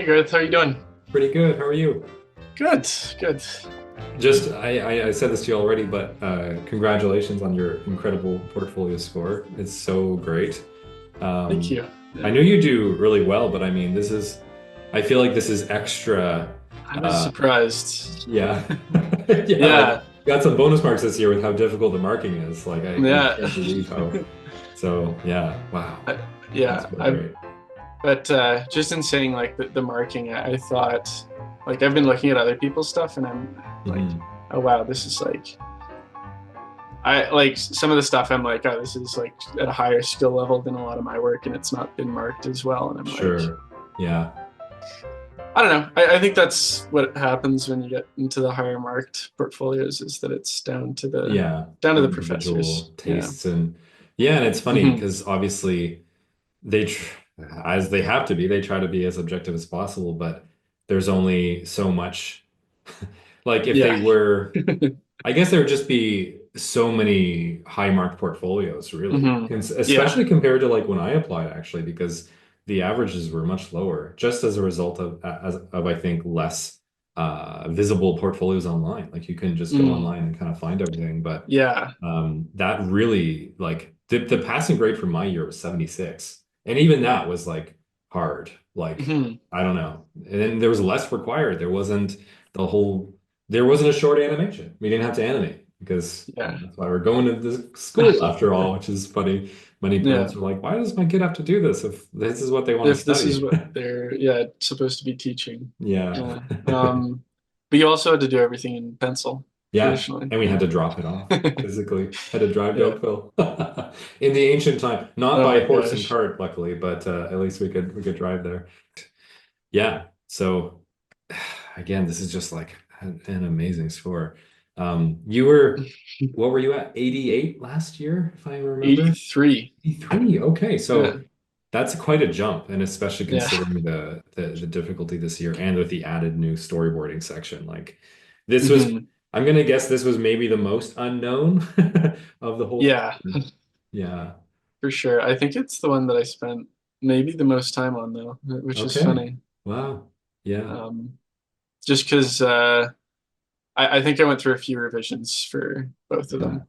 Hey Garth, how you doing? Pretty good. How are you? Good, good. I said this to you already, but congratulations on your incredible portfolio score. It's so great. Thank Um, you. I Yeah. know you do really well, but I mean, I feel like this is extra. I was Uh, surprised. yeah, yeah, like Yeah, got some bonus marks this year with how difficult the marking is. Like, I yeah, can't believe how. So yeah, wow, I, that's yeah. really great. But just in saying like the marking, I thought like I've been looking at other people's stuff, and I'm like, Hmm. oh wow, this is like I like some of the stuff. I'm like, oh, this is like at a higher skill level than a lot of my work, and it's not been marked as well. And I'm like, Sure. Yeah. I don't know. I think that's what happens when you get into the higher marked portfolios is that it's Yeah, down to for the professors. individual Yeah. tastes and yeah, and it's funny Hmm. because obviously they tr as they have to be, they try to be as objective as possible, but there's only so much. Like if they Yeah. were, I guess there would just be so many high marked portfolios, really, Hmm. Yeah. Especially compared to like when I applied actually, because the averages were much lower, just as a result of I think less visible portfolios online. Like you can just go Mm. online and kind of find everything, but Yeah. that really like the passing grade for my year was 76, and even that was like hard. Like Hmm. I don't know, and then there was less required. The whole there wasn't a short animation. We didn't have to animate because Yeah. that's why we're going to the school after all, which is funny. Many Yeah. parents are like, "Why does my kid have to do this if this is what they want to If this is study?" what they're supposed to be teaching. Yeah. Yeah. But you also had to do everything in pencil Yeah, traditionally. and we had Yeah. to drop it off physically. Had to drive to Yeah. Oakville in the ancient time, not Oh by my horse and gosh. cart, luckily, but at least we could drive there. Yeah. So again, this is just like an amazing score. You were, what were you at? 88 last year, if I remember. 83. 83. Okay, Yeah. so that's quite a jump, and especially Yeah. considering the difficulty this year and with the added new storyboarding section. Like this was, Hmm. I'm gonna guess this was maybe the most unknown of the whole thing. Yeah. Yeah. For sure. I think it's the one that I spent maybe the most time on though, which is Okay. funny. Wow. Yeah. Um, just because I think I went through a few revisions for both of Yeah. them.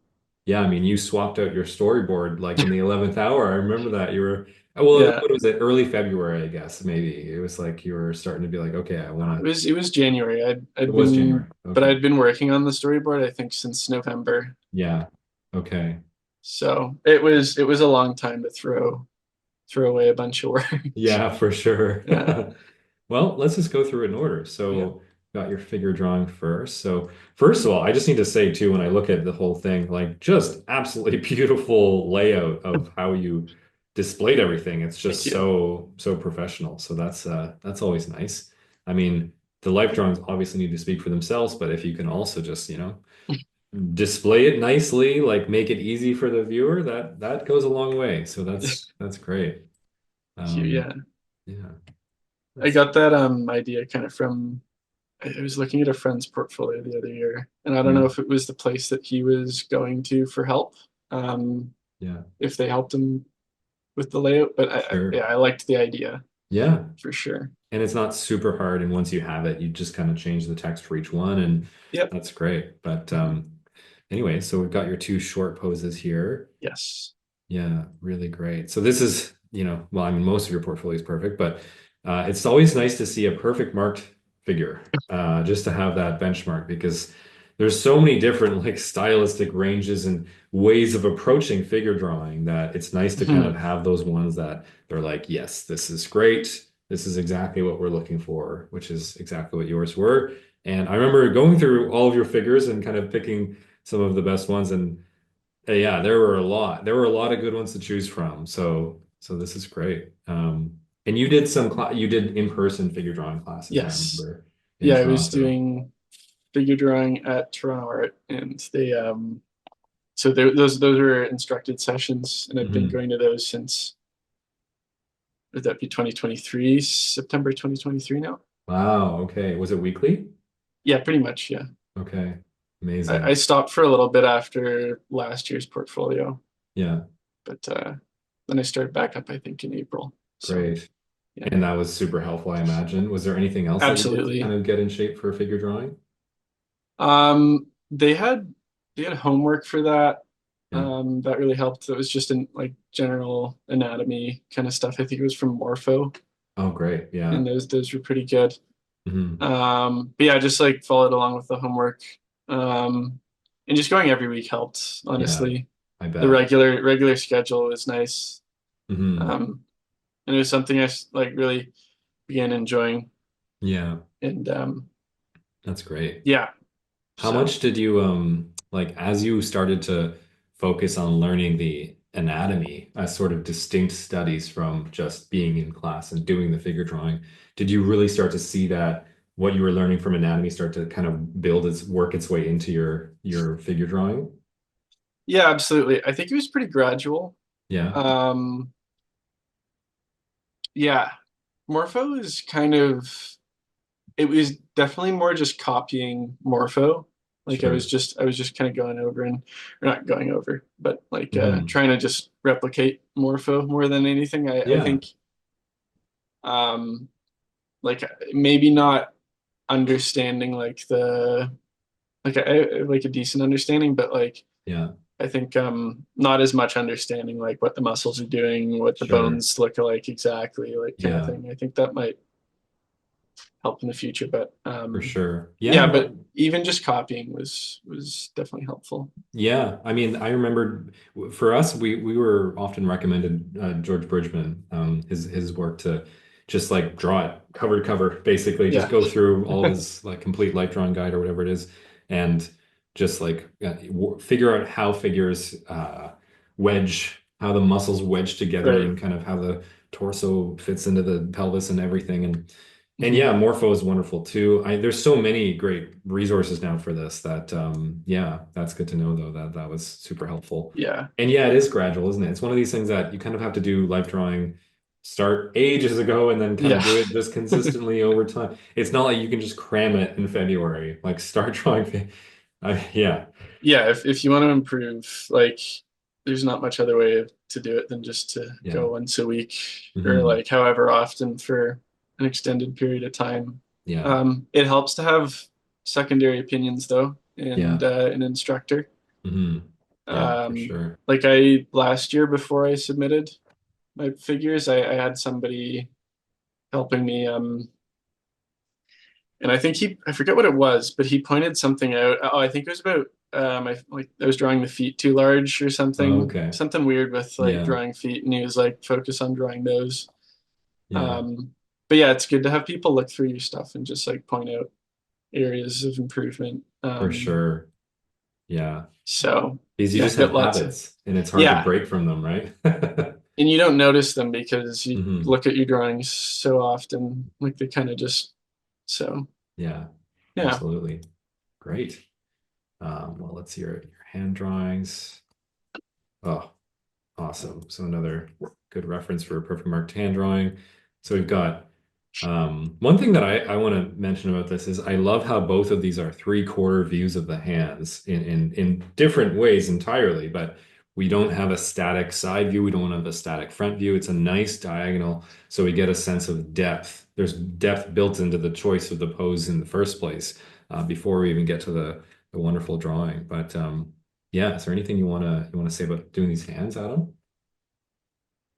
Yeah. I mean, you swapped out your storyboard like in the 11th hour. I remember that you were, well, Yeah, what was it? Early February, I guess, maybe. It was like you were starting to be like, okay, it was January. it I'd was January. been but Okay. I'd been working on the storyboard I think since November. Yeah. Okay. So it was a long time to throw away a bunch of work. Yeah, for sure. Yeah. Well, let's just go through it in order. Yeah. So, got your figure drawing first. So, first of all, I just need to say too, when I look at the whole thing, like just absolutely beautiful layout of how you displayed everything. It's Thank just you. so professional. So that's always nice. I mean, the life drawings obviously need to speak for themselves, but if you can also just, display it nicely, like make it easy for the viewer, that goes a long way. So that's great. Thank you. Um, Yeah. yeah. I That's got that idea kind of from I was looking at a friend's portfolio the other year, and I don't know Yeah, if it was the place that he was going to for help, um, yeah, if they helped him with the layout, but yeah, sure. I liked the idea Yeah. for sure. And it's not super hard. And once you have it, you just kind of change the text for each one, and Yep. that's great. But Mhm. anyway, so we've got your two short poses here. Yes. Yeah, really great. So this is, well, I mean, most of your portfolio is perfect, but it's always nice to see a perfect marked figure, just to have that benchmark because there's so many different like stylistic ranges and ways of approaching figure drawing that it's nice to kind of Mhm. have those ones that they're like, yes, this is great. This is exactly what we're looking for, which is exactly what yours were. And I remember going through all of your figures and kind of picking some of the best ones and yeah, there were a lot. There were a lot of good ones to choose from. So this is great. And you did in-person figure drawing classes, I Yes. remember in Yeah, I was Toronto. doing figure drawing at Toronto Art, and they so those were instructed sessions, and I've been Hmm. going to those since would that be 2023, September 2023 now? Wow, okay. Was it weekly? Yeah, pretty much. Yeah. Okay. I Amazing. stopped for a little bit after last year's portfolio, Yeah, but then I started back up, I think, in April. So great. Yeah, And that was super helpful, I imagine. Was there anything else that you did to kind absolutely. of get in shape for figure drawing? They had homework for that. Yeah. That really helped. It was just in like general anatomy kind of stuff. I think it was from Morpho, Oh, great. Yeah. and those were pretty good. Hmm. But yeah, just like followed along with the homework. Um, and just going every week helped, Yeah, honestly. I The bet. regular schedule was nice. Hmm. And it was something like really began enjoying. Yeah, And that's great. yeah, How so much did you like as you started to focus on learning the anatomy as sort of distinct studies from just being in class and doing the figure drawing, did you really start to see that what you were learning from anatomy start to kind of build its work its way into your figure drawing? yeah, absolutely. I think it was pretty gradual. Yeah, Um, yeah, Morpho is kind of it was definitely more just copying Morpho. Like sure. I was just kind of going over and or not going over, but like Hmm. trying to just replicate Morpho more than anything. I Yeah, think um like maybe not understanding like the like a decent understanding, but like yeah, I think not as much understanding like what the muscles are doing, what the sure. bones look like exactly, like kind of Yeah, thing. I think that might help in the future, but for sure. Yeah, yeah, but no, even just copying was definitely helpful. yeah, I mean, I remember for us, we were often recommended George Bridgman, his work to just like draw it cover to cover, basically, just Yeah, go through all of his like complete life drawing guide or whatever it is, and just like figure out how figures how the muscles wedge together, right. and kind of how the torso fits into the pelvis and everything, and Mhm. yeah, Morpho is wonderful too. There's so many great resources now for this that yeah, that's good to know though that that was super helpful. Yeah, And yeah, it is gradual, isn't it? It's one of these things that you kind of have to do life drawing start ages ago and then kind of yeah, do it just consistently over time. It's not like you can just cram it in February, like start drawing. Yeah, yeah. If you want to improve, like, there's not much other way to do it than just to yeah. go once a week or Hmm. like however often for an extended period of time. Yeah, It helps to have secondary opinions though, and yeah. an instructor. Hmm. Yeah, for Um, sure. like I last year before I submitted my figures, I had somebody helping me. And I think I forget what it was, but he pointed something out. Oh, I think it was about I was drawing the feet too large or Oh, something, okay. something weird with like Yeah, drawing feet, and he was like, focus on drawing those. yeah, Um, but yeah, it's good to have people look through your stuff and just like point out areas of improvement. for sure. Yeah. So Because you yeah, just have got lots of habits and it's hard to yeah, break from them, right? and you don't notice them because you Hmm. look at your drawings so often, like they kind of just so Yeah, yeah. absolutely. Great. Well, let's see your hand drawings. Oh, awesome. So another good reference for a perfect marked hand drawing. So we've got one thing that I want to mention about this is I love how both of these are three-quarter views of the hands in different ways entirely, but we don't have a static side view. We don't have a static front view. It's a nice diagonal, so we get a sense of depth. There's depth built into the choice of the pose in the first place, before we even get to the wonderful drawing. But yeah, is there anything you wanna say about doing these hands, Adam?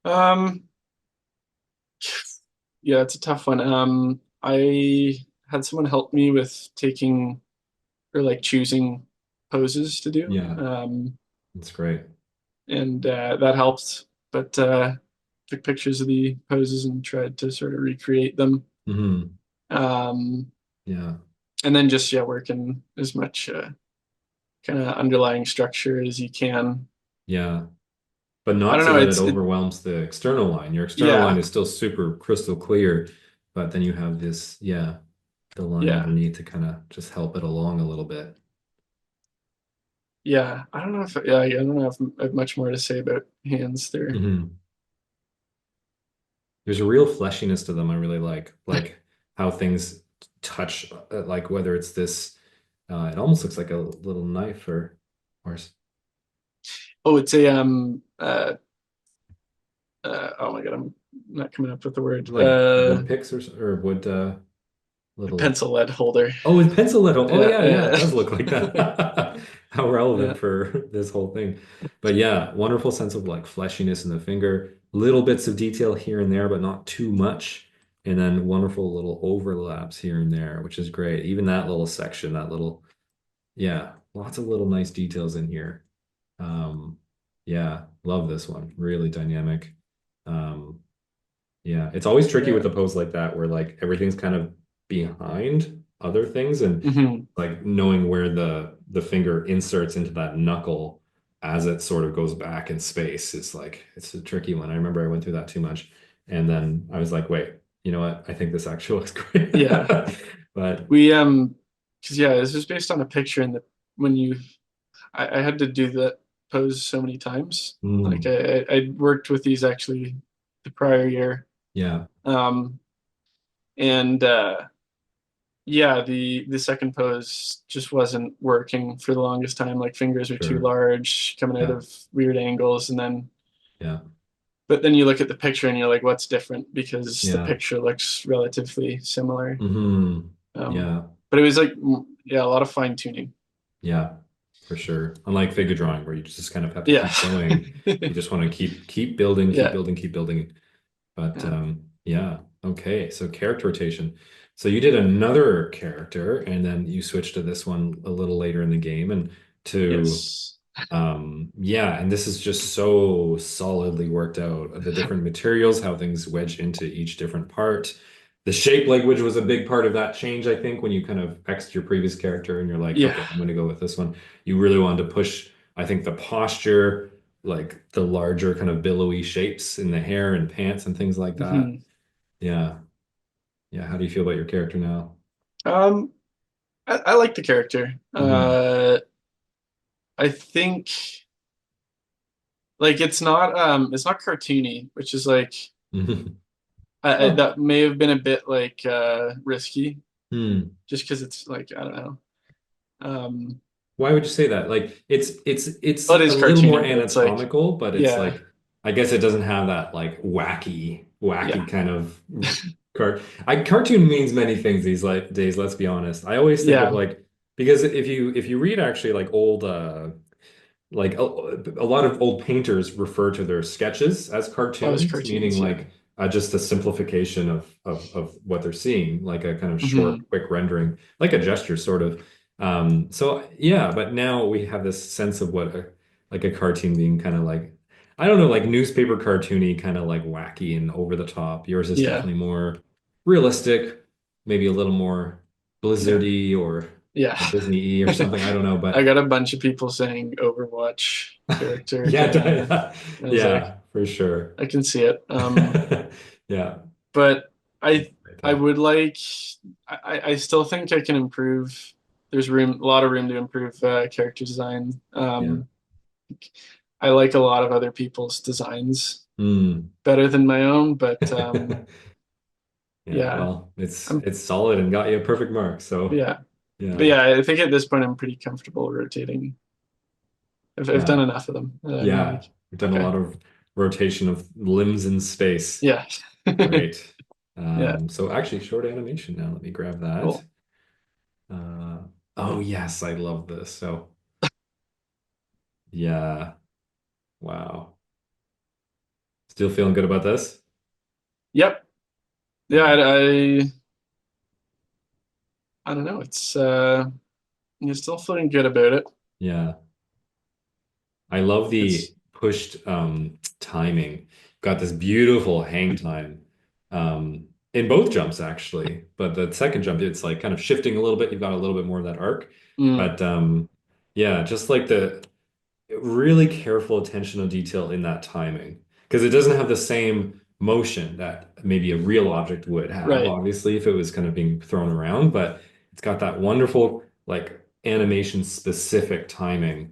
Um, Yeah, it's a tough one. I had someone help me with taking or like choosing poses to do, Yeah, that's great. and that helped. But took pictures of the poses and tried to sort of recreate them. Hmm. Um, Yeah, and then just yeah, working as much kind of underlying structure as you can. yeah. But I not don't so know. that it overwhelms the external line. Your external line Yeah, is still super crystal clear, but then you have this, yeah, the line yeah, underneath to kind of just help it along a little bit. yeah. I don't know if yeah, I don't know if I have much more to say about hands there. Hmm. There's a real fleshiness to them I really like how things touch, like whether it's this, it almost looks like a little knife or Oh, it's a oh my God, I'm not coming up with the word. like wood picks or wood little. Pencil lead holder. Oh, with pencil lead. Oh, Yeah, yeah, yeah, it yeah, does look like that. How yeah. relevant for this whole thing. But yeah, wonderful sense of like fleshiness in the finger, little bits of detail here and there, but not too much. And then wonderful little overlaps here and there, which is great. Even that little section, that little, yeah, lots of little nice details in here. Um, yeah, love this one. Really dynamic. Um, yeah, it's always tricky Yeah. with a pose like that where like everything's kind of behind other things and Hmm. like knowing where the finger inserts into that knuckle as it sort of goes back in space is like it's a tricky one. I remember I went through that too much and then I was like, wait, you know what? I think this actually looks great. Yeah. But We because yeah, this is based on a picture, and the when you I had to do that pose so many times. Like mm, I worked with these actually the prior year. yeah, Um, and yeah, the second pose just wasn't working for the longest time. Like fingers are too sure. large, coming out Yeah, of weird angles, and then yeah, but then you look at the picture and you're like, what's different? Because the yeah. picture looks relatively similar. Hmm. Um, Yeah. but it was like, yeah, a lot of fine tuning. Yeah, for sure. Unlike figure drawing, where you just kind of have to Yeah. keep going. You just want to keep building, keep Yeah. building, keep building. But Yeah. yeah, okay. So character rotation. So you did another character, and then you switched to this one a little later in the game, and to Yes. yeah, and this is just so solidly worked out. The different materials, how things wedge into each different part. The shape language was a big part of that change, I think, when you kind of X'd your previous character and you're like, Yeah. okay, I'm going to go with this one. You really wanted to push, I think, the posture, like the larger kind of billowy shapes in the hair and pants and things like that. Hmm. Yeah. Yeah. How do you feel about your character now? Um, I like the character. Hmm. I think like it's not cartoony, which is like Oh, that may have been a bit like risky hmm. just because it's like I don't know. Um, Why would you say that? Like it's well, it a is little more cartoony, but it's like anatomical, but it's yeah, like I guess it doesn't have that like yeah, wacky kind of cartoon means many things these like days, let's be honest. I always think of yeah. like because if you read actually like old like a lot of old painters refer to their sketches as That was cartoons, meaning cartoons. Yeah. like just a simplification of what they're seeing, like a kind of short, Hmm. quick rendering, like a gesture sort of. So yeah, but now we have this sense of what like a cartoon being kind of like, I don't know, like newspaper cartoony, kind of like wacky and over the top. Yours is Yeah. definitely more realistic, maybe a little more Yeah. Blizzardy Yeah. or Disney-y or something. I don't know, I but got a bunch of people saying Overwatch character yeah, kind of. I was like, yeah, for sure. I can see it. Yeah, But that's I great I though. would like I still think I can improve. There's a lot of room to improve character design. Yeah. I like a lot of other people's designs Hmm. better than my own, but Yeah, yeah, well, it's I'm it's solid and got you a perfect mark. So yeah, but yeah, yeah, I think at this point I'm pretty comfortable rotating. I've done yeah, enough of them. I'm yeah. like, We've done a okay, lot of rotation of limbs in space. yeah, Great. yeah, So actually short animation now. Let me grab that. cool. Uh, oh yes, I love this. So yeah, wow. Still feeling good about this? Yep, yeah. Yeah. I don't know. You're still feeling good about it. Yeah. I love It's the pushed timing. Got this beautiful hang time in both jumps actually, but the second jump it's like kind of shifting a little bit. You've got a little bit more of that arc, mm, but yeah, just like the really careful attention to detail in that timing because it doesn't have the same motion that maybe a real object would have, right, obviously, if it was kind of being thrown around, but it's got that wonderful like animation specific timing.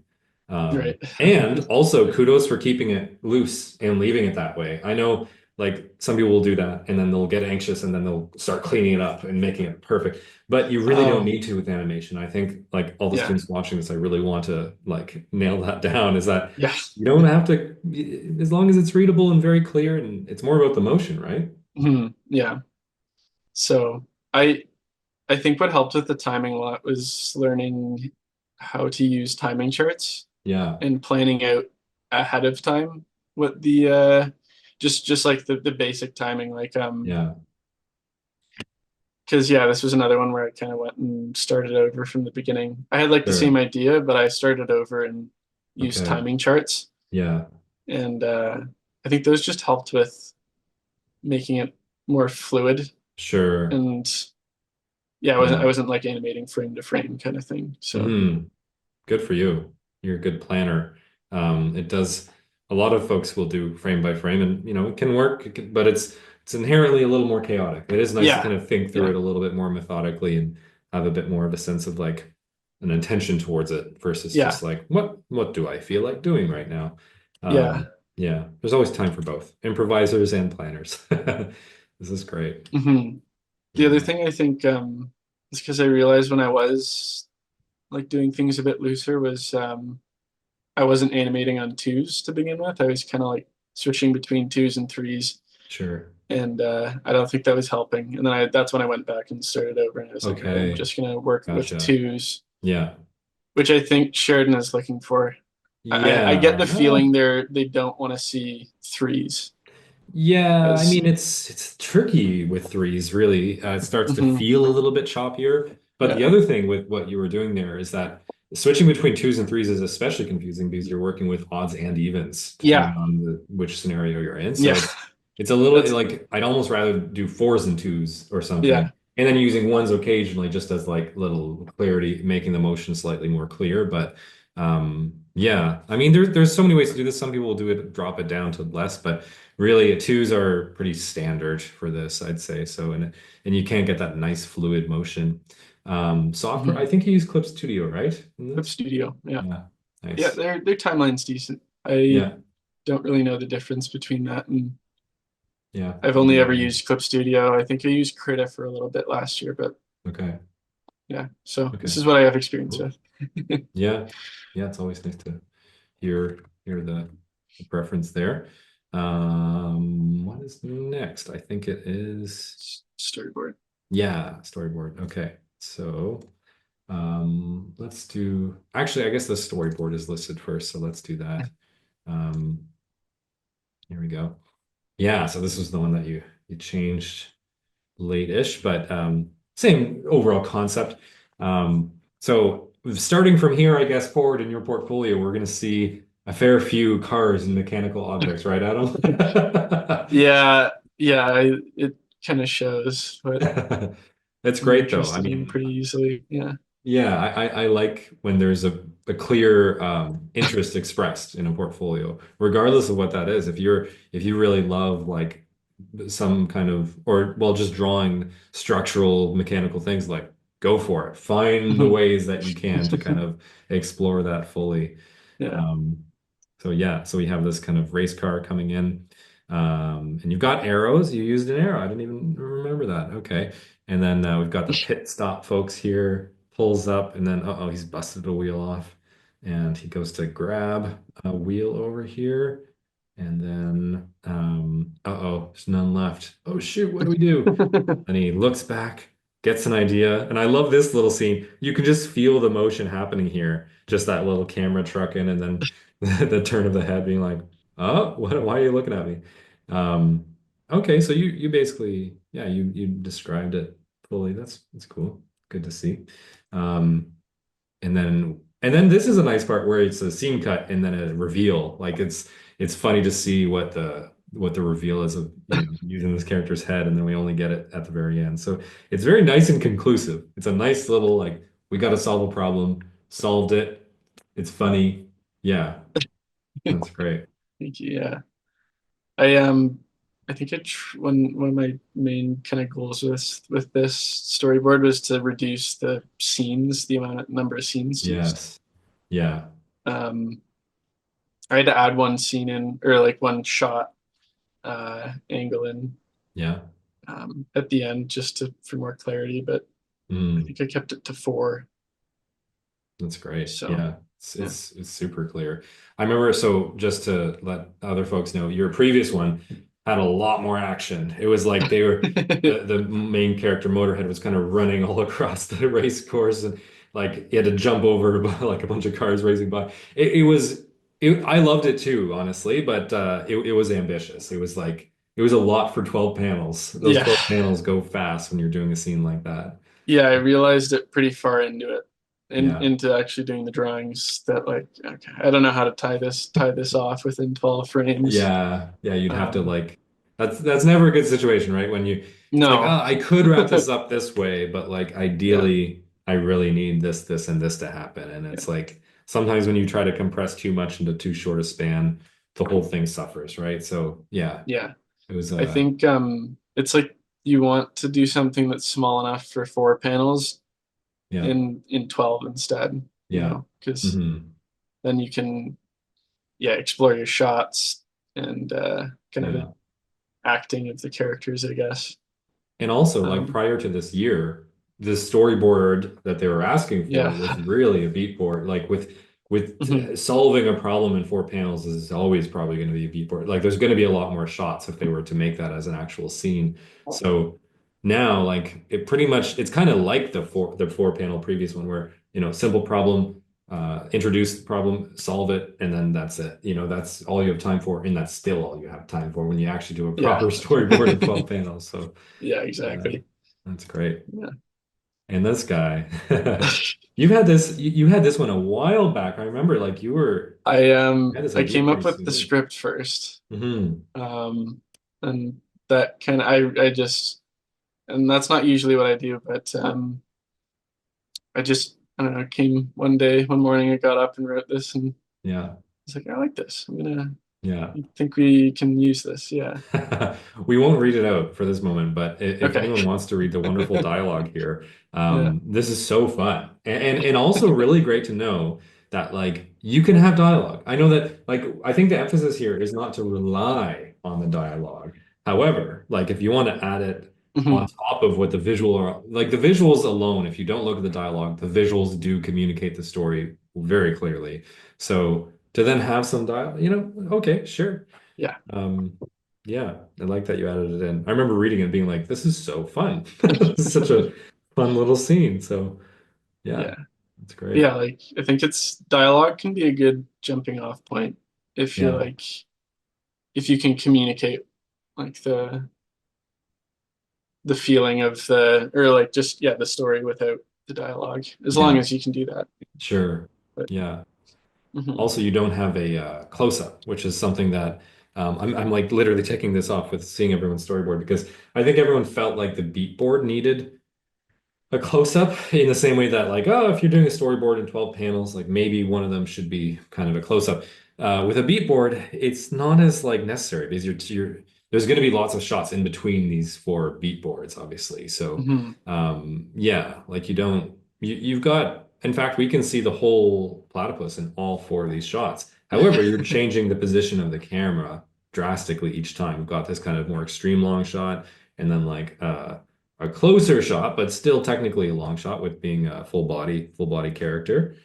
right. And also kudos for keeping it loose and leaving it that way. I know like some people will do that and then they'll get anxious and then they'll start cleaning it up and making it perfect. But you really don't Oh, need to with animation. I think like all the yeah. students watching this, I really want to like nail that down is that Yeah. you don't have to, as long as it's readable and very clear and it's more about the motion, right? Yeah. So I I think what helped with the timing a lot was learning how to use timing charts Yeah. and planning out ahead of time what the just like the basic timing, like Yeah. because yeah, this was another one where I kind of went and started over from the beginning. I had like the same Sure. idea, but I started over and used Okay. timing charts, Yeah. and I think those just helped with making it more fluid. Sure. And yeah, I Yeah. wasn't like animating frame to frame kind of thing. So Hmm. Good for you. You're a good planner. It does, a lot of folks will do frame by frame and it can work, but it's inherently a little more chaotic. It is nice to yeah, kind of think through yeah, it a little bit more methodically and have a bit more of a sense of like an intention towards it versus yeah, just like what do I feel like doing right now? yeah. Yeah, there's always time for both improvisers and planners. This is great. hmm The other Yeah, thing I think is because I realized when I was like doing things a bit looser was I wasn't animating on twos to begin with. I was kind of like switching between twos and threes, sure. and I don't think that was helping. And then that's when I went back and started over, and I was like, okay, I'm Okay, just gonna work with gotcha. twos, Yeah. which I think Sheridan is looking for. I get the Yeah. feeling they don't want to see threes Yeah, I as mean it's tricky with threes, really. It starts to mhm, feel a little bit choppier. But the yeah, other thing with what you were doing there is that switching between twos and threes is especially confusing because you're working with odds and evens yeah, depending on which scenario you're in. So yeah. it's a little That's like I'd almost rather do fours and twos or something, yeah. and then using ones occasionally just as like little clarity, making the motion slightly more clear. But yeah, I mean there's so many ways to do this. Some people will do it, drop it down to less, but really, twos are pretty standard for this, I'd say. So, and you can't get that nice fluid motion. Software, I Mhm. think you use Clip Studio, right? In Clip this? Studio. Yeah. Yeah, Yeah, nice. their timeline's decent. I Yeah, don't really know the difference between that and yeah. I've only ever used Clip Studio. I think I used Krita for a little bit last year, but Okay, yeah. So okay. this is what I have experience Cool. with. Yeah, yeah. It's always nice to hear the preference there. What is next? I think it is Storyboard. yeah, storyboard. Okay, so. Let's do, actually, I guess the storyboard is listed first, so let's do that. Um, here we go. Yeah, so this was the one that you changed late-ish, but same overall concept. So starting from here, I guess, forward in your portfolio, we're going to see a fair few cars and mechanical objects, right, Adam? Yeah, yeah, it kind of shows what That's I'm great, though. I interested in mean, pretty easily. Yeah. yeah, I like when there's a clear interest expressed in a portfolio, regardless of what that is. If you really love like some kind of or well just drawing structural mechanical things, like go for it. Find the Mhm. ways that you can to kind of explore that fully. Yeah. Um, so yeah, so we have this kind of race car coming in. And you've got arrows. You used an arrow. I didn't even remember that. Okay. And then we've got the pit stop folks here, pulls up, and then uh-oh, he's busted a wheel off. And he goes to grab a wheel over here. And then uh-oh, there's none left. Oh shoot, what do we do? And he looks back, gets an idea. And I love this little scene. You can just feel the motion happening here. Just that little camera trucking and then the turn of the head being like, oh, why are you looking at me? Um, okay, so you basically, yeah, you described it fully. That's cool. Good to see. Um, and then this is a nice part where it's a scene cut and then a reveal. Like it's funny to see what the reveal is of using this character's head, and then we only get it at the very end. So it's very nice and conclusive. It's a nice little like we got to solve a problem, solved it. It's funny. Yeah, that's great. Thank you. Yeah. I I think one of my main kind of goals with this storyboard was to reduce the scenes, the number of scenes used. Yes. Yeah. Um, I had to add one scene in or like one shot angle in Yeah. at the end just for more clarity. But I Mm. think I kept it to 4. That's great. So Yeah, yeah. it's super clear. I remember, so just to let other folks know, your previous one had a lot more action. It was like they were the main character Motorhead was kind of running all across the race course and like he had to jump over like a bunch of cars racing by. I loved it too, honestly, but it was ambitious. It was like it was a lot for 12 panels. Those Yeah. 12 panels go fast when you're doing a scene like that. Yeah, I realized it pretty far into it, Yeah. into actually doing the drawings that like, okay, I don't know how to tie this off within 12 frames. Yeah, yeah, you'd have to Um, like that's never a good situation, right? When you it's like, oh, no. I could wrap this up this way, but like Yeah, ideally I really need this, this, and this to happen. And yeah, it's like sometimes when you try to compress too much into too short a span, the whole thing suffers, right? So yeah, yeah. it was I think it's like you want to do something that's small enough for 4 panels yeah, in 12 instead, yeah. because Hmm. then you can, yeah, explore your shots and kind of the Yeah. acting of the characters, I guess. And also, like Um, prior to this year, the storyboard that they were asking for yeah. was really a beat board. Like with Mhm. solving a problem in 4 panels is always probably going to be a beat board. Like there's going to be a lot more shots if they were to make that as an actual scene. So now, like it pretty much it's kind of like the four panel previous one where simple problem. Introduce the problem, solve it, and then that's it. That's all you have time for, and that's still all you have time for when you actually do a Yeah. proper storyboard of 12 panels. So Yeah, yeah, exactly. that's great. Yeah. And this guy, you had this one a while back. I remember like you had this I idea came pretty up with the soon. script first. Hmm. Um and that kind of I just, and that's not usually what I do, but I just, I don't know, came one day, one morning, I got up and wrote this, and I Yeah. was like, I like this. Yeah. I think we can use this. Yeah. We won't read it out for this moment, but if Okay. anyone wants to read the wonderful dialogue here, Yeah. this is so fun. And also really great to know that like you can have dialogue. I know that like I think the emphasis here is not to rely on the dialogue. However, like if you want to add it on Hmm. top of what the visual are like the visuals alone, if you don't look at the dialogue, the visuals do communicate the story very clearly. So to then have some dialogue, okay, sure. Yeah. Um, yeah, I like that you added it in. I remember reading it and being like, this is so fun. This is such a fun little scene. So yeah, Yeah. it's great. Yeah. Like I think it's dialogue can be a good jumping off point if you're Yeah, like, if you can communicate like the feeling of the, or like just, yeah, the story without the dialogue, as long yeah, as you can do that. sure. But Yeah. mhm. Also, you don't have a close-up, which is something that I'm like literally taking this off with seeing everyone's storyboard because I think everyone felt like the beat board needed a close-up in the same way that like oh if you're doing a storyboard in 12 panels like maybe one of them should be kind of a close-up with a beat board it's not as like necessary because there's going to be lots of shots in between these four beat boards obviously so Mhm. yeah like you've got in fact we can see the whole platypus in all four of these shots however you're changing the position of the camera drastically each time we've got this kind of more extreme long shot and then like a closer shot, but still technically a long shot with being a full body character.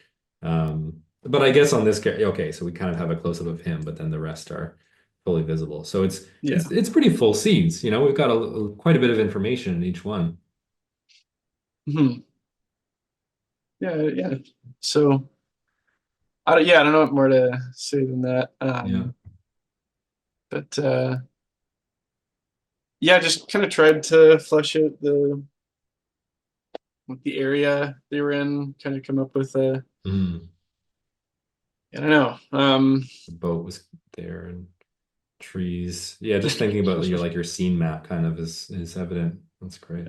But I guess on this, okay, so we kind of have a close up of him, but then the rest are fully visible. So it's Yeah. it's it's pretty full scenes. We've got quite a bit of information in each one. Mhm. Yeah. Yeah. So yeah, I don't know what more to say than that. Yeah. But yeah, just kind of tried to flesh out the area they were in, kind of come up with a, Mm. I don't know. The boat was there and trees. Yeah, just thinking about your scene map kind of is evident. That's great.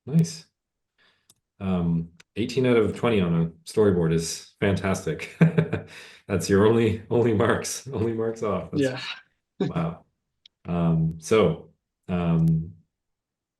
Nice. 18 out of 20 on a storyboard is fantastic. That's your only marks off. That's Yeah. wow. So, and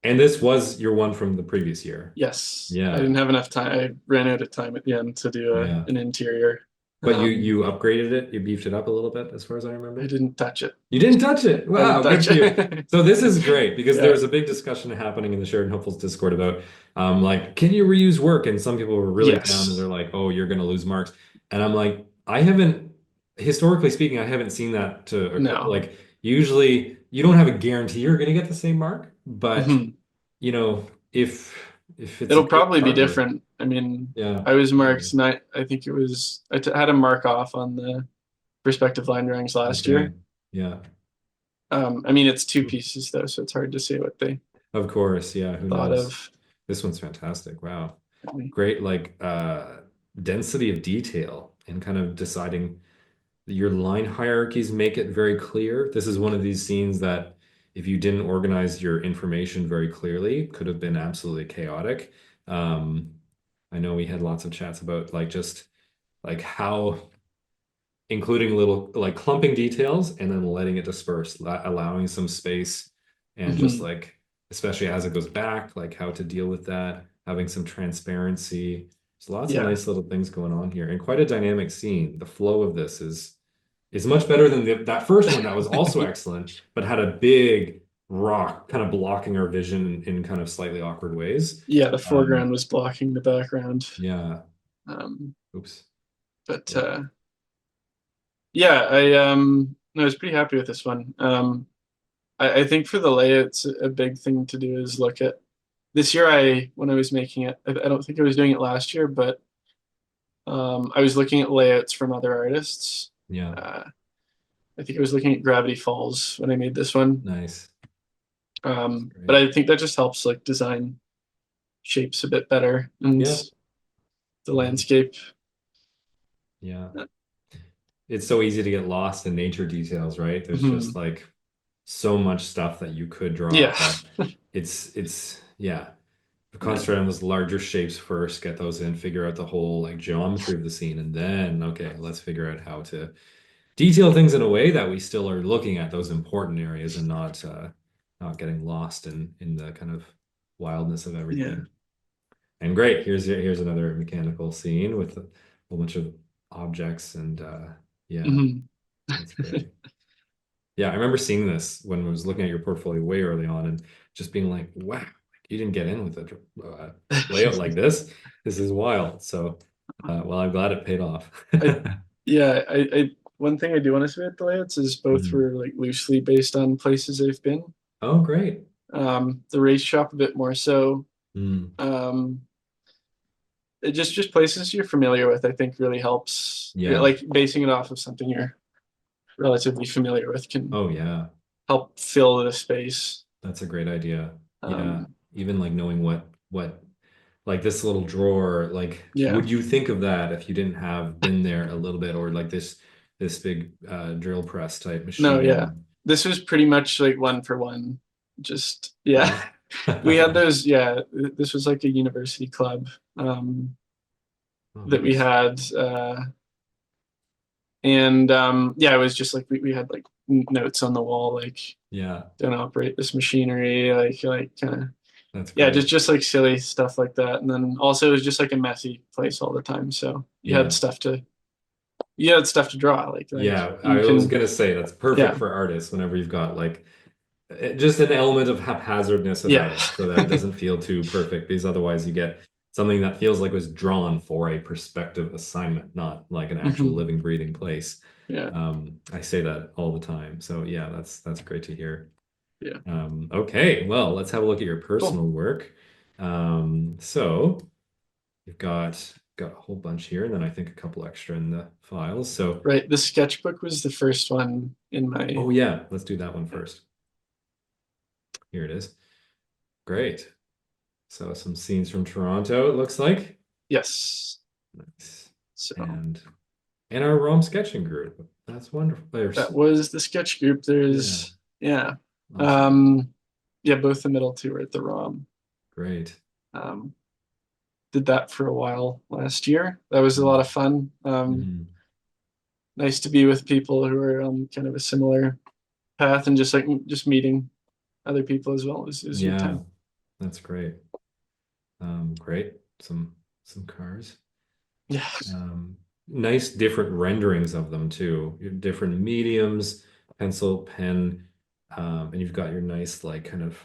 this was your one from the previous year. Yes. I Yeah, didn't have enough time. I ran out of time at the end to do yeah. an interior. But you Um, upgraded it, you beefed it up a little bit, as far as I I remember. didn't touch it. You didn't touch it. I didn't Wow, good touch for you. it. So this is great because there Yeah. was a big discussion happening in the Sheridan Hopefuls Discord about like, can you reuse work? And some people were really down and they're Yes. like, oh, you're going to lose marks. And I'm like, I haven't, historically speaking, I haven't seen that to occur. No. Like, usually you don't have a guarantee you're going to get the same mark, but Hmm. if it's a It'll good probably be marker, different. I mean, yeah, I was totally. marked nine. I think it was. Had a mark off on the perspective line drawings last Okay. year. Yeah. I mean, it's two pieces though, so it's hard to say what they Of course. Yeah. Who thought knows? of. This one's fantastic. Wow. Great, like density of detail and kind of deciding your line hierarchies make it very clear. This is one of these scenes that if you didn't organize your information very clearly, could have been absolutely chaotic. Um, I know we had lots of chats about like just like how including little like clumping details and then letting it disperse, allowing some space and just Hmm. like, especially as it goes back, like how to deal with that, having some transparency. There's lots of Yeah. nice little things going on here and quite a dynamic scene. The flow of this is much better than that first one that was also excellent, but had a big rock kind of blocking our vision in kind of slightly awkward ways. Yeah, the Um, foreground was blocking the background. yeah. Um, Oops. but Yeah. yeah, I was pretty happy with this one. I think for the layouts, a big thing to do is look at this year. When I was making it, I don't think I was doing it last year, but I was looking at layouts from other artists. Yeah. Uh, I think I was looking at Gravity Falls when I made this one. Nice. But Great. I think that just helps like design shapes a bit better and Yeah. the Mhm. landscape. Yeah. It's so easy to get lost in nature details, right? There's just Mhm. like so much stuff that you could draw, Yeah, but it's yeah. yeah, Concentrate on those larger shapes first, get those in, figure out the whole like geometry of the scene, and then okay, let's figure out how to detail things in a way that we still are looking at those important areas and not getting lost in the kind of wildness of yeah. everything. And great, here's another mechanical scene with a whole bunch of objects and yeah, Mhm. that's great. Yeah, I remember seeing this when I was looking at your portfolio way early on and just being like, wow, like, you didn't get in with a layout like this. This is wild. So, well, I'm glad it paid off. I yeah, one thing I do want to say about the layouts is both Mhm. were like loosely based on places I've been. Oh, great. The race shop a bit more so. Mm, Um, it just places you're familiar with, I think really helps. yeah. Like basing it off of something you're relatively familiar with can Oh, yeah. help fill the space. That's a great idea. Yeah. Um, Even like knowing what like this little drawer, like yeah, would you think of that if you didn't have been there a little bit or like this big drill press type no, yeah. machine? This was pretty much like one for one. Just yeah. Yeah. We had those, yeah. This was like a university club Oh, that we nice. had and yeah, it was just like we had like notes on the wall like Yeah, don't operate this machinery, like kind of that's yeah, great. just like silly stuff like that. And then also it was just like a messy place all the time, so Yeah. you had stuff to draw like Yeah, you I was can gonna say that's perfect yeah. for artists whenever you've got like just an element of haphazardness Yeah. about it so that it doesn't feel too perfect because otherwise you get something that feels like it was drawn for a perspective assignment, not like an actual Hmm. living, breathing place. Yeah, I say that all the time. So yeah, that's great to hear. yeah, Okay, well, let's have a look at your cool. personal work. So you've got a whole bunch here, and then I think a couple extra in the files. So, Right, the sketchbook was the first one in my oh yeah, let's do that one first. Here it is. Great. So some scenes from Toronto, it looks like. yes. Nice. So And our ROM sketching group. That's wonderful. that There's was the sketch group. yeah, There's yeah. awesome. Um yeah, both the middle two were at the ROM. Great. Um did that for a while last year. That was a lot Mm. of fun. Mhm. Nice to be with people who are on kind of a similar path and just like just meeting other people as well. It was a good Yeah, time. that's great. Great. Some cars. Yeah. Um, nice different renderings of them too. Your different mediums, pencil, pen, and you've got your nice like kind of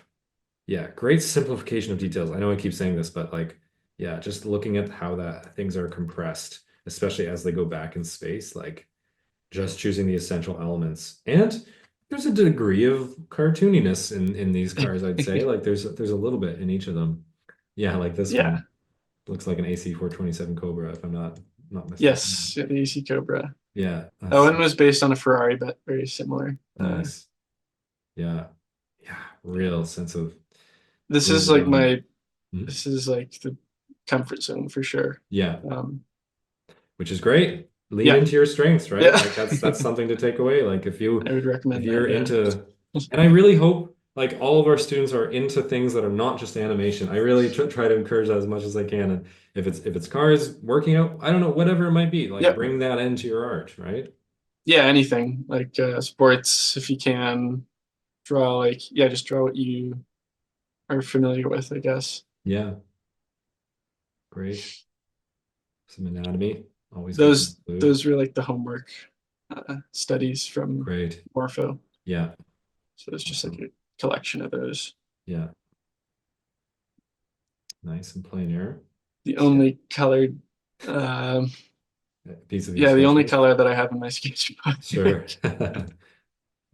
yeah, great simplification of details. I know I keep saying this, but like yeah, just looking at how that things are compressed, especially as they go back in space, like just choosing the essential elements. And there's a degree of cartooniness in these cars, I'd say. Like there's a little bit in each of them. Yeah, like this Yeah. one looks like an AC 427 Cobra, if I'm not mistaken. Yes, yeah, the AC Cobra. Yeah, that's Owen was based on a Ferrari, but very similar. nice. Yeah. Yeah, Yeah. real sense of This is like real my hmm? this is like the comfort zone for sure. Yeah, Um, which is great. Lean yeah, into your strengths, right? yeah. Like that's something to take away. Like I would if recommend that. you're Yeah, into and I really hope like all of our students are into things that are not just animation. I really try to encourage that as much as I can. And if it's cars, working out, I don't know, whatever it might be, like yep, bring that into your art, right? yeah. Anything like sports, if you can draw, like yeah, just draw what you are familiar with, I guess. Yeah, great. Some anatomy, always good to include. Those were like the homework studies from Great. Morpho. Yeah, So it's just like awesome. a collection of those. Yeah, nice and plain air. The So, only colored, um, piece of your yeah, the only sketchbook. color that I have in my sketchbook. Sure.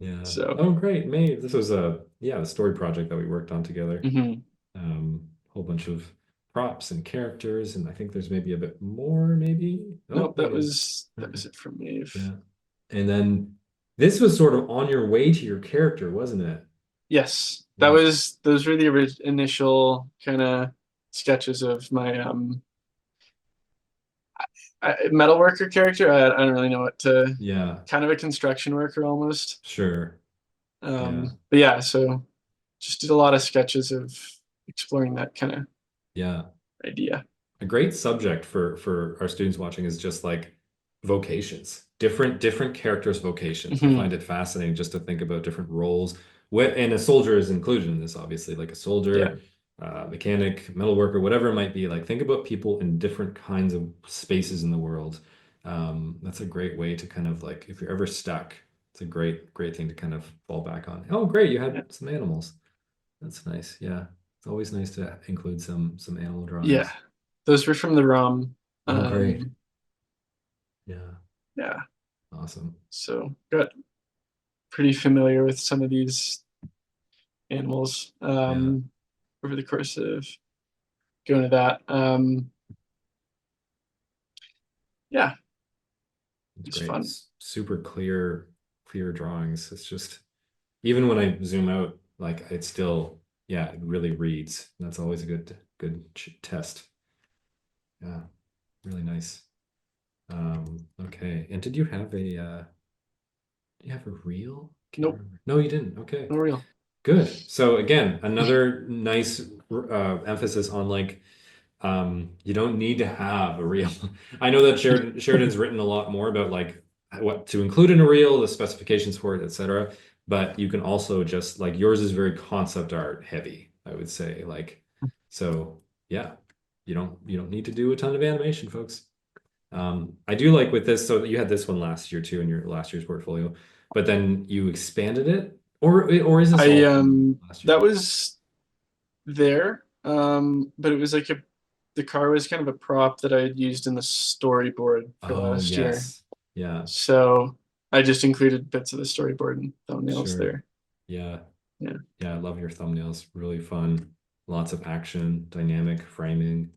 Yeah. So, Oh, great. May this was a yeah, a story project that we worked on together. mhm. Whole bunch of props and characters, and I think there's maybe a bit more, maybe. Oh, Nope, there it is. that Okay. was it from me. Yeah. And then this was sort of on your way to your character, wasn't it? Yes, that Yeah. was those were the initial kind of sketches of my metalworker character. I don't really know what to Yeah. kind of a construction worker almost. Sure. Yeah. But yeah, so just did a lot of sketches of exploring that kind of Yeah. idea. A great subject for our students watching is just like vocations, different characters' vocations. I Hmm. find it fascinating just to think about different roles. What and a soldier is included in this, obviously, like a Yeah, soldier, mechanic, metal worker, whatever it might be. Like think about people in different kinds of spaces in the world. That's a great way to kind of like if you're ever stuck, it's a great thing to kind of fall back on. Oh, great, you yeah, had some animals. That's nice. Yeah, it's always nice to include some animal yeah. drawings. Those were from the ROM. Oh, great. Um, Yeah, yeah, awesome. so got pretty familiar with some of these animals Yeah, over the course of going to that. Yeah, it's it's great. fun. Super clear drawings. It's just even when I zoom out, like it's still, yeah, it really reads. That's always a good test. Yeah, really nice. Okay. And did you have a do you have a reel? Can't Nope, remember. No, you didn't. Okay. no real. Good. So again, another nice emphasis on like you don't need to have a reel. I know that Sheridan's written a lot more about like what to include in a reel, the specifications for it, etc. But you can also just like yours is very concept art heavy, I would say. Like, so yeah, you don't need to do a ton of animation, folks. I do like with this, so you had this one last year too in your last year's portfolio, but then you expanded it, or is this I all from last that year? was there, but it was like the car was kind of a prop that I had used in the storyboard for Oh, last year. yes. Yeah, So I just included bits of the storyboard and thumbnails sure. there. Yeah. Yeah. Yeah, I love your thumbnails. Really fun. Lots of action, dynamic framing.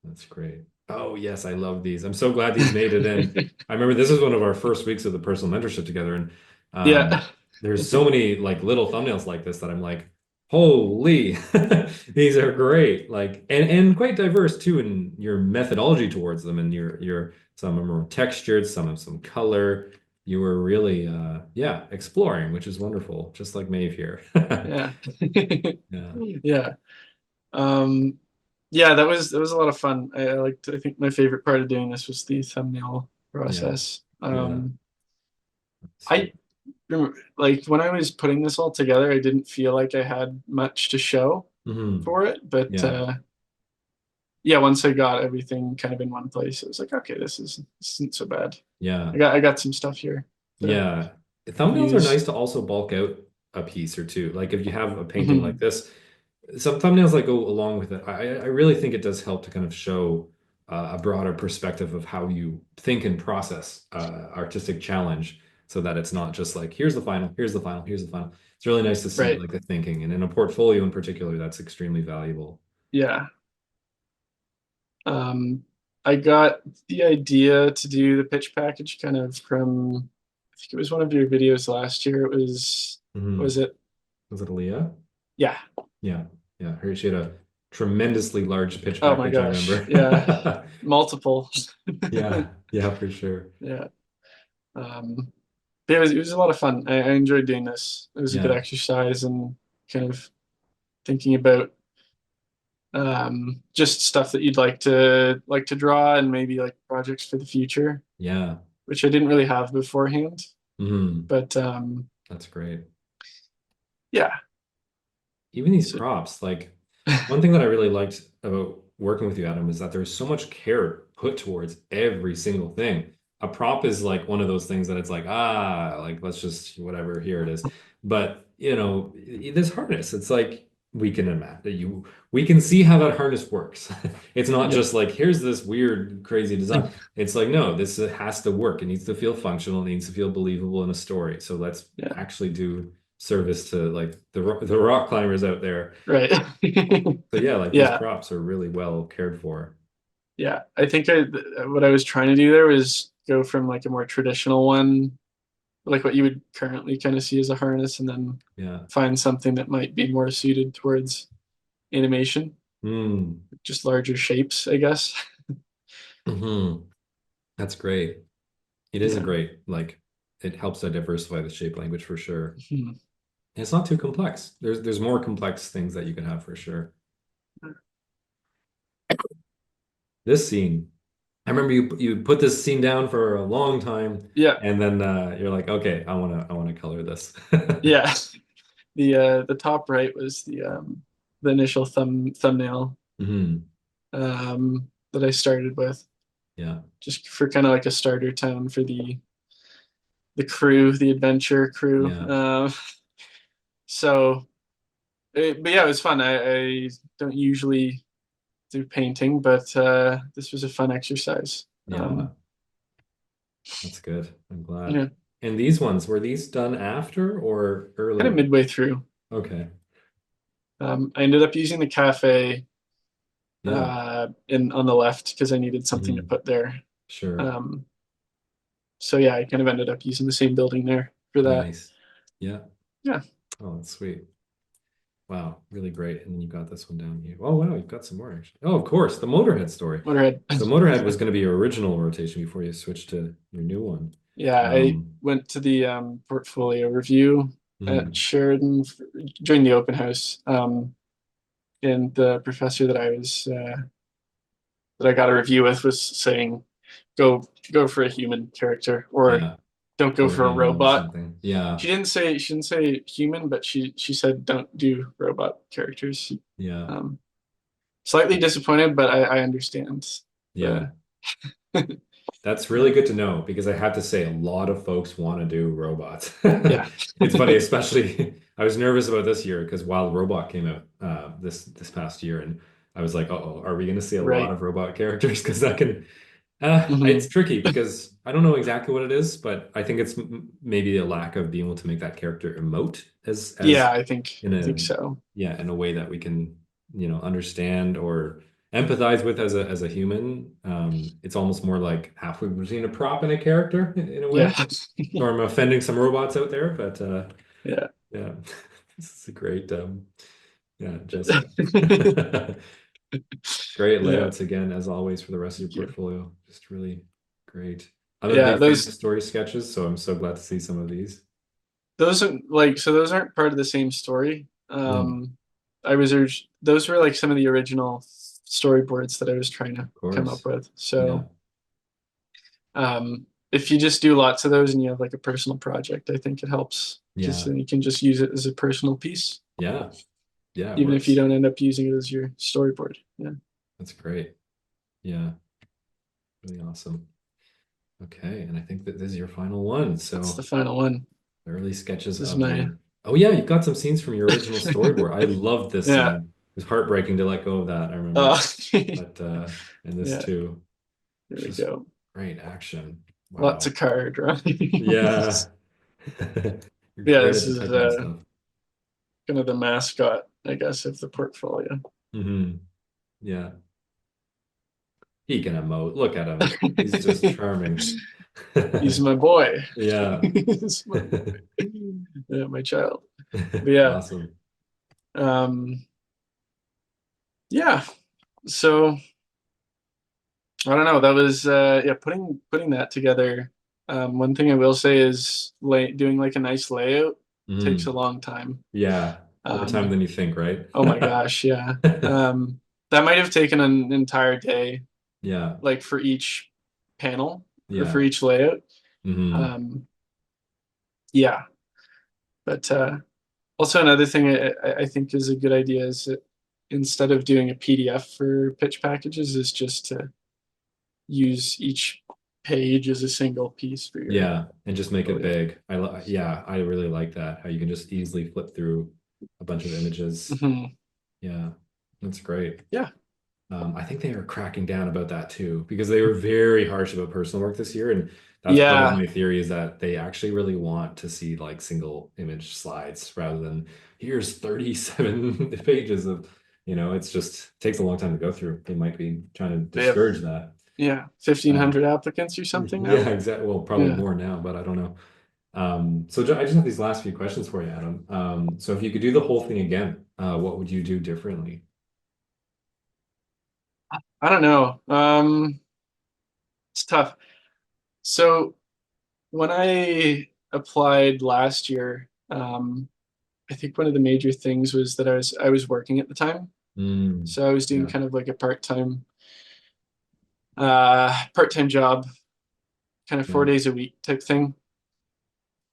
That's great. Oh, yes, I love these. I'm so glad these made it in. I remember this is one of our first weeks of the personal mentorship together, and Yeah. there's so many like little thumbnails like this that I'm like, holy, these are great. Like, and quite diverse too in your methodology towards them, and your some of them are textured, some have some color. You were really, yeah, exploring, which is wonderful, just like Maeve here. Yeah. Yeah, Yeah. Um, yeah, that was a lot of fun. I liked, I think my favorite part of doing this was the thumbnail yeah, process. yeah. I Sweet. remember, like when I was putting this all together, I didn't feel like I had much to show Hmm. for it, but Yeah, yeah, once I got everything kind of in one place, it was like, okay, this isn't so bad. Yeah. I got some stuff here to Yeah. Thumbnails are use. nice to also bulk out a piece or two. Like if you have a painting like Hmm. this, some thumbnails that go along with it. I really think it does help to kind of show a broader perspective of how you think and process artistic challenge so that it's not just like, here's the final, here's the final, here's the final. It's really nice to see Right. like the thinking. And in a portfolio in particular, that's extremely valuable. Yeah. Um, I got the idea to do the pitch package kind of from, I think it was one of your videos last year. Hmm. Was it? Was it Aaliyah? Yeah. Yeah. Yeah. Her, she had a tremendously large pitch Oh my package, I gosh. remember. Yeah. Multiple. Yeah. Yeah, for sure. Yeah. Um, it was a lot of fun. I enjoyed doing this. It was a good Yeah. exercise and kind of thinking about just stuff that you'd like to draw and maybe like projects for the future, Yeah. which I didn't really have beforehand. Hmm. But That's great. yeah, Even these so, props, like one thing that I really liked about working with you, Adam, is that there's so much care put towards every single thing. A prop is like one of those things that it's like, like let's just whatever, here it is. But this harness, it's like we can imagine we can see how that harness works. It's not yeah, just like here's this weird, crazy design. It's like, no, this has to work. It needs to feel functional, it needs to feel believable in a story. So let's yeah, actually do service to like the rock climbers out there. right. So yeah, like these Yeah, props are really well cared for. yeah. I think what I was trying to do there was go from like a more traditional one, like what you would currently kind of see as a harness, and then Yeah. find something that might be more suited towards animation, Mm. just larger shapes, I guess. Hmm. That's great. It is a Yeah. great, like, it helps to diversify the shape language for sure. Hmm. And it's not too complex. There's more complex things that you can have for sure. This scene, I remember you put this scene down for a long time, Yeah, and then you're like, okay, I wanna color this. yeah. The top right was the initial thumbnail Hmm. that I started with, Yeah. just for kind of like a starter tone for the crew, the adventure crew. Yeah. But yeah, it was fun. I don't usually do painting, but this was a fun exercise. Yeah. That's good. I'm glad. Yeah, And these ones, were these done after or kind of earlier? midway through. Okay. I ended up using the cafe Yeah. in on the left because I needed something to Hmm. put there. Sure. Um, so yeah, I kind of ended up using the same building there for that. Nice. Yeah. Yeah, Oh, that's sweet. Wow. Really great. And then you got this one down here. Oh, wow. You've got some more actually. Oh, of course. The Motorhead story. Motorhead. So Motorhead was going to be your original rotation before you switched to your new one. Yeah, I Um, went to the portfolio review at mhm. Sheridan during the open house, and the professor that I got a review with was saying, go for a human character or Yeah. don't go Or for a animal or robot. something. Yeah. She didn't say human, but she said don't do robot characters. Yeah. Um, Slightly disappointed, but I understand Yeah. the That's really yeah, good to know because I have to say a lot of folks want to do robots. yeah. It's funny, especially I was nervous about this year because Wild Robot came out this past year, and I was like, oh, are we going to see a lot Right. of robot characters? Because that can it's Hmm. tricky because I don't know exactly what it is, but I think it's maybe a lack of being able to make that character emote as Yeah, in I think a so. in a way that we can understand or empathize with as a human. It's almost more like halfway between a prop and a character in a Yeah. way. Or I'm offending some robots out there, but Yeah. yeah, this is a great yeah, Jessica. Great Yeah. layouts again, as always, for the rest of your Thank you. portfolio. Just really great. I'm a Yeah, big fan of story sketches, so I'm so glad to see some of these. those are like so those aren't part of the same story. Mm, I was urged those were like some of the original storyboards that I was trying to of come up course. with. Yeah. So if you just do lots of those and you have like a personal project, I think it helps because Yeah. then you can just use it as a personal piece, Yeah. Yeah, it even if you works. don't end up using it as your storyboard. Yeah. That's great. Yeah, really awesome. Okay, and I think that this is your final one. That's the So final one. early sketches This is of my your. Oh yeah, you've got some scenes from your original storyboard. I loved this yeah. scene. It was heartbreaking to let go of that, I remember. Uh, But and this yeah, too. here It's we just go. great action. Lots of Wow. card drawings. Yeah. You're Yeah, great this at the is technical stuff. kind of the mascot, I guess, of the portfolio. Yeah. He can emote. Look at him. He's just charming. He's my boy. Yeah. He's my boy. Yeah, my child. But yeah, Awesome. um, yeah. So I don't know. That was yeah, putting that together. One thing I will say is doing like a nice layout takes a Mhm. long time. Yeah. More time Um, than you think, right? oh my gosh, yeah. That might have taken an entire day, Yeah. like for each panel or for Yeah. each layout. hmm Um, yeah, but also another thing I think is a good idea is that instead of doing a PDF for pitch packages, is just to use each page as a single piece for your Yeah. And just make it portfolio. big. Yeah, I really like that. How you can just easily flip through a bunch of images. Mhm. Yeah. That's great. Yeah, I think they are cracking down about that too, because they were very harsh about personal work this year. And that's part of yeah, my theory is that they actually really want to see like single image slides rather than here's 37 pages of, it's just takes a long time to go through. They might be trying to they have discourage that. yeah Uh, 1,500 applicants or something yeah, now. exactly. Well, probably Yeah, more now, but I don't know. I just have these last few questions for you, Adam. So if you could do the whole thing again, what would you do differently? I don't know. It's tough. So when I applied last year, I think one of the major things was that I was working at the time, Mm, so I was doing yeah. kind of like a part time job, kind of four Yeah. days a week type thing.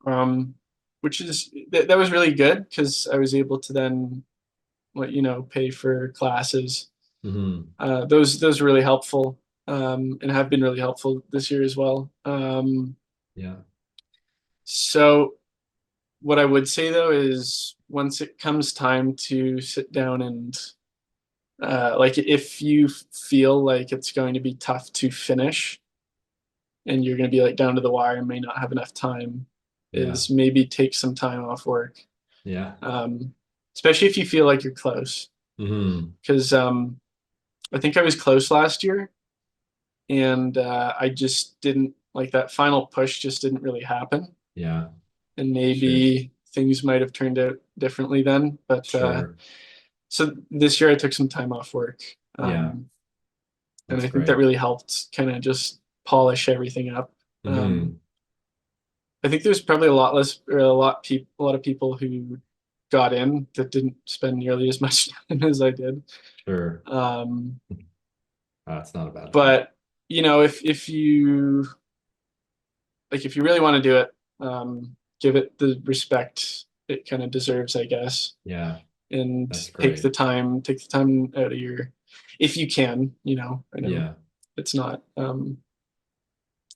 Um, which is that was really good because I was able to then pay for classes. hmm Those were really helpful, and have been really helpful this year as well. Yeah. So what I would say though is once it comes time to sit down and like if you feel like it's going to be tough to finish and you're going to be like down to the wire and may not have enough time, Yeah. is maybe take some time off work, Yeah. um, especially if you feel like you're close. hmm Because I think I was close last year, and I just didn't like that final push. Just didn't really happen, Yeah. and Shoot. maybe things might have turned out differently then. But Sure. so this year I took some time off work, Yeah. and That's I think that great. really helped kind of just polish everything up. Um, hmm I think there's probably a lot less or a lot of people who got in that didn't spend nearly as much time as I did. Sure. Um, That's not a bad thing. but if you like, if you really want to do it, give it the respect it kind of deserves, I guess, Yeah. and That's take great. the time, out of your, if you can, I know Yeah. it's not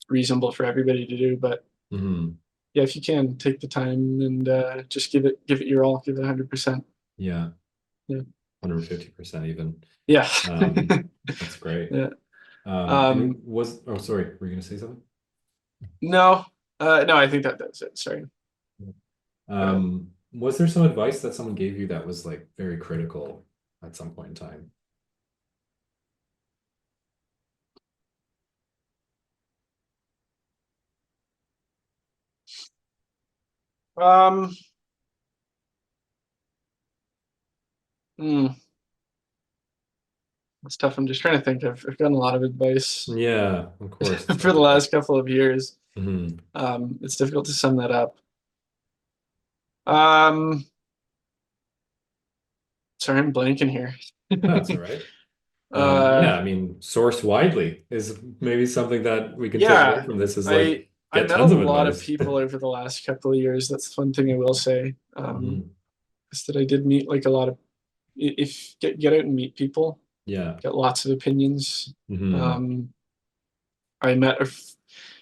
reasonable for everybody to do, but hmm yeah, if you can take the time and just give it your all, give it 100%. Yeah. Yeah. 150% even. Yeah. Um, that's great. Yeah. And Um, oh, sorry, were you gonna say something? no, no, I think that's it. Sorry. Go ahead. Was there some advice that someone gave you that was like very critical at some point in time? Um, hmm, it's tough. I'm just trying to think. I've gotten a lot of advice Yeah, of course, it's for hard the to pick. last couple of years. hmm It's difficult to sum that up. Um, sorry, I'm blanking here. That's all right. uh, Yeah, I mean, source widely is maybe something that we can take away yeah, from this is like I get met a tons of lot of advice. people over the last couple of years. That's one thing I will say. hmm Is that I did meet like a lot of if get out and meet people. Yeah. got lots of opinions. Hmm. Um, I met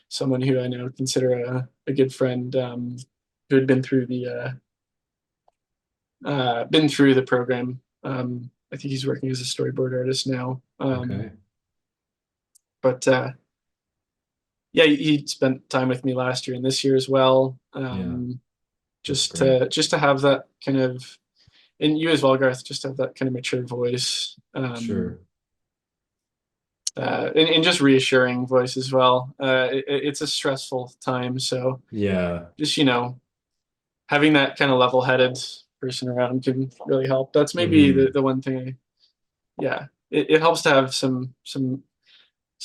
someone who I now consider a good friend, who had been through the program. I think he's working as a storyboard artist now. Okay. But yeah, he spent time with me last year and this year as well. Yeah. That's Just great. to have that kind of, and you as well, Garth, just have that kind of mature voice, Sure. and just reassuring voice as well. It's a stressful time, so Yeah. just having that kind of level-headed person around can really help. That's maybe Hmm. the one thing. Yeah, it helps to have some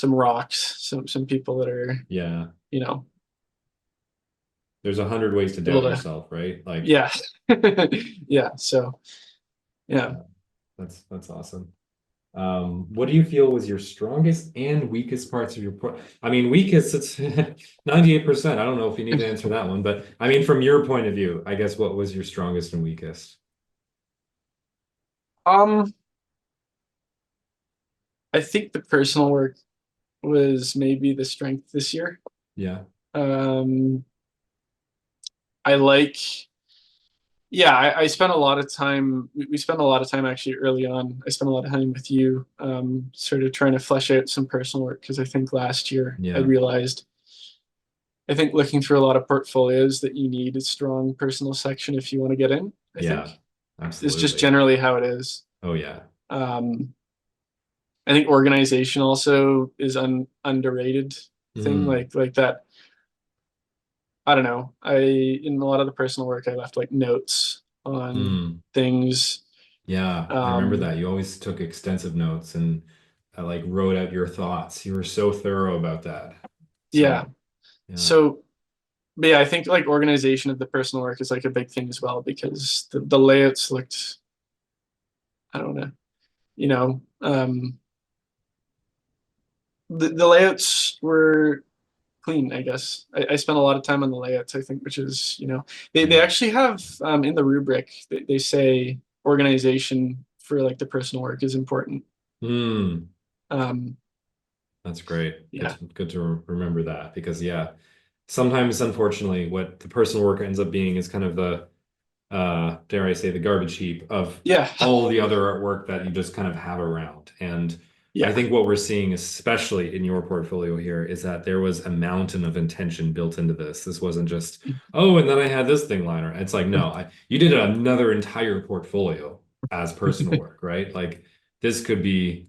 rocks, some people that are Yeah. you know There's 100 ways to able doubt to. yourself, right? Like, Yeah, yeah. So yeah. yeah, that's awesome. What do you feel was your strongest and weakest parts of your I mean, weakest, it's 98%. I don't know if you need to answer that one, but I mean, from your point of view, I guess what was your strongest and weakest? Um, I think the personal work was maybe the strength this year. Yeah. Um, I like, yeah, I spent a lot of time. We spent a lot of time actually early on. I spent a lot of time with you, sort of trying to flesh out some personal work because I think last year I Yeah. realized, I think looking through a lot of portfolios that you need a strong personal section if you want to get in, I Yeah. think, is just Absolutely. generally how it is. Oh, yeah. Um, I think organization also is an underrated thing, Mm. like that. I don't know. In a lot of the personal work, I left like notes on Mm. things. Yeah. I remember Um, that. You always took extensive notes and like wrote out your thoughts. You were so thorough about that. yeah. So, yeah. So, but yeah, I think like organization of the personal work is like a big thing as well because the layouts looked, I don't know, you know, the layouts were clean, I guess. I spent a lot of time on the layouts, I think, which is, they Yeah. actually have, in the rubric, they say organization for like the personal work is important. Mm. Um, That's great. yeah. Good to remember that because yeah, sometimes unfortunately what the personal work ends up being is kind of the dare I say the garbage heap of Yeah. all the other artwork that you just kind of have around. And I Yeah. think what we're seeing, especially in your portfolio here, is that there was a mountain of intention built into this. This wasn't just, oh, and then I had this thing liner. It's like, no, you did another entire portfolio as personal work, right? Like this could be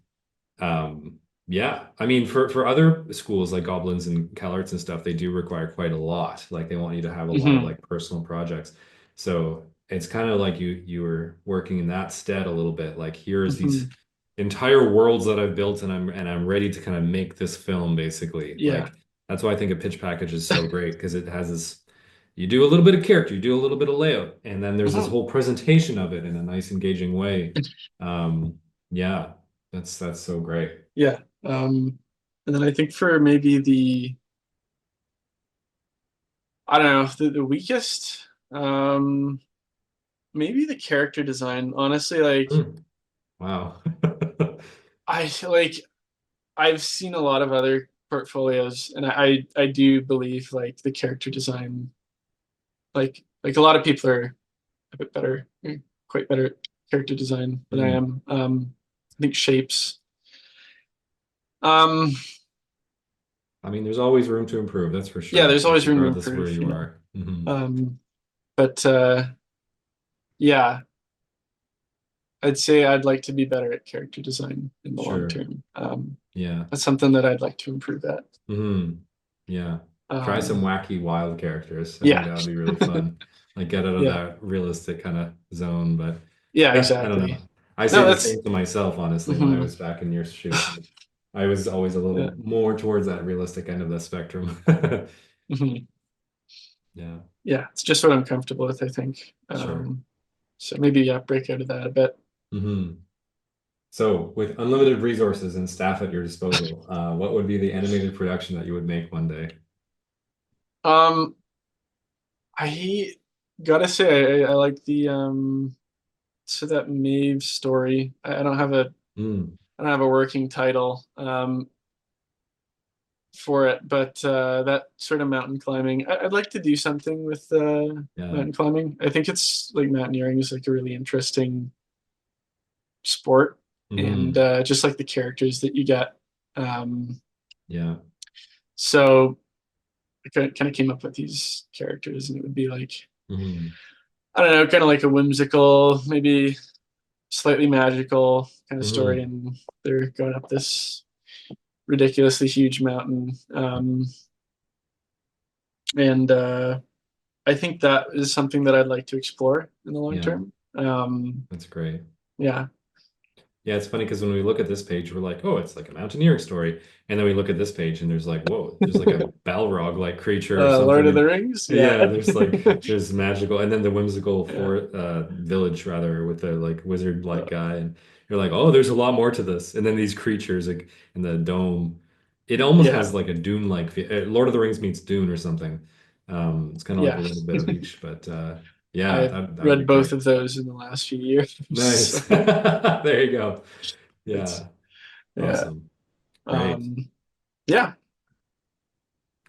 yeah, I mean, for other schools like Gobelins and CalArts and stuff, they do require quite a lot. Like they want you to have a lot of Hmm. like personal projects. So it's kind of like you were working in that stead a little bit. Like here's these Hmm. entire worlds that I've built, and I'm ready to kind of make this film basically. Yeah. Like that's why I think a pitch package is so great because it has this. You do a little bit of character, you do a little bit of layout, and then there's this Hmm. whole presentation of it in a nice, engaging way. Um, yeah, that's so great. Yeah. And then I think for maybe I don't know, the weakest, maybe the character design. Honestly, like Hmm. Wow. I like I've seen a lot of other portfolios, and I do believe like the character design, like a lot of people are a bit better, quite better at character design than I Hmm. am. I think shapes. Um, I mean, there's always room to improve, that's for yeah, sure. there's Like always room to regardless where improve, you are. Hmm. But yeah, I'd say I'd like to be better at character design in the long Sure. term. Yeah. That's something that I'd like to improve at. Hmm. Yeah. Try some Um, wacky wild characters. I think yeah, that would be really fun. Like get out of yeah, that realistic kind of zone. But yeah, yeah, I don't exactly. know. I say No, the that's same to myself, honestly, when I mhm, was back in your shoes. I was always a yeah, little more towards that realistic end of the spectrum. mhm, Yeah, yeah. It's just what I'm comfortable with, I think. sure. So maybe yeah, break out of that a bit. Hmm. So, with unlimited resources and staff at your disposal, what would be the animated production that you would make one day? Um, I gotta say I like the so that Maeve story. I don't have a Mm. I don't have a working title for it, but that sort of mountain climbing, I'd like to do something with Yeah. mountain climbing. I think it's like mountaineering is like a really interesting sport, and Hmm. just like the characters that you get. Um, Yeah. so I kind of came up with these characters, and it would be like Hmm. I don't know, kind of like a whimsical, maybe slightly magical kind of story, Hmm. and they're going up this ridiculously huge mountain. And I think that is something that I'd like to explore in the long Yeah. term. Um, That's great. yeah, Yeah, it's funny because when we look at this page, we're like, oh, it's like a mountaineering story. And then we look at this page and there's like, whoa, there's like a Balrog like creature or Lord something. of the And Rings. Yeah, yeah, there's like there's magical and then the whimsical yeah, for village rather with the like wizard like guy. And you're like, oh, there's a lot more to this. And then these creatures like in the dome. It almost yeah, has like a Dune like Lord of the Rings meets Dune or something. It's kind of like a yeah. little bit of each, but yeah, I've that would be read both great. of those in the last few years. Nice. So There you go. it's Yeah. yeah. Awesome. Great. Um, yeah.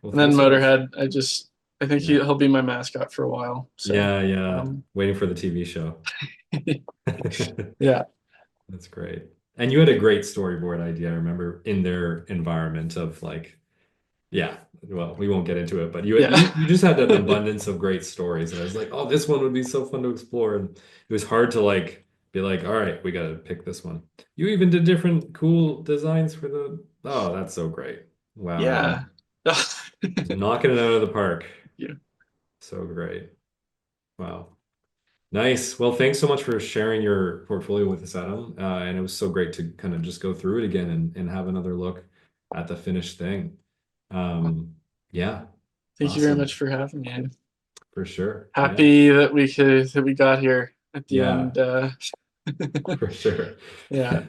Well, And then thanks so much. Motorhead, I think Yeah. he'll be my mascot for a while. So Yeah, yeah. um, Waiting for the TV show. yeah, That's great. And you had a great storyboard idea, I remember, in their environment of like, yeah, well, we won't get into it, but yeah, you just had an abundance of great stories. And I was like, oh, this one would be so fun to explore. And it was hard to like be like, all right, we gotta pick this one. You even did different cool designs for the, oh, that's so great. Wow, yeah. Adam. Just knocking it out of the park. Yeah. So great. Wow. Nice. Well, thanks so much for sharing your portfolio with us, Adam. And it was so great to kind of just go through it again and have another look at the finished thing. Um, yeah, Thank you very awesome. much for having me. I'm For sure. Yeah. happy that we got here at the Yeah, end. for sure. Yeah.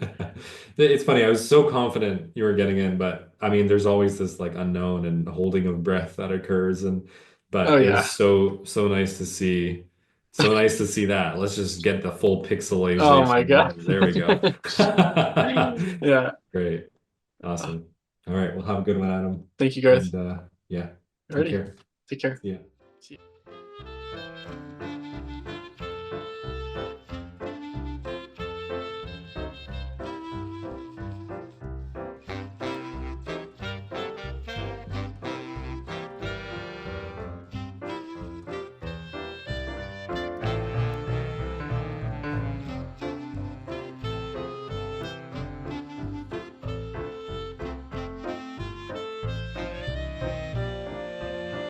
It's funny. I was so confident you were getting in, but I mean, there's always this like unknown and holding of breath that occurs. And Oh but it yeah. was so nice to see. So nice to see that. Let's just get the full Oh my pixelization God. going. There we go. Yeah. Great. Awesome. All right. Well, have a good one, Adam. Thank you, Garth. And yeah, take Alrighty. care. Take care. See ya.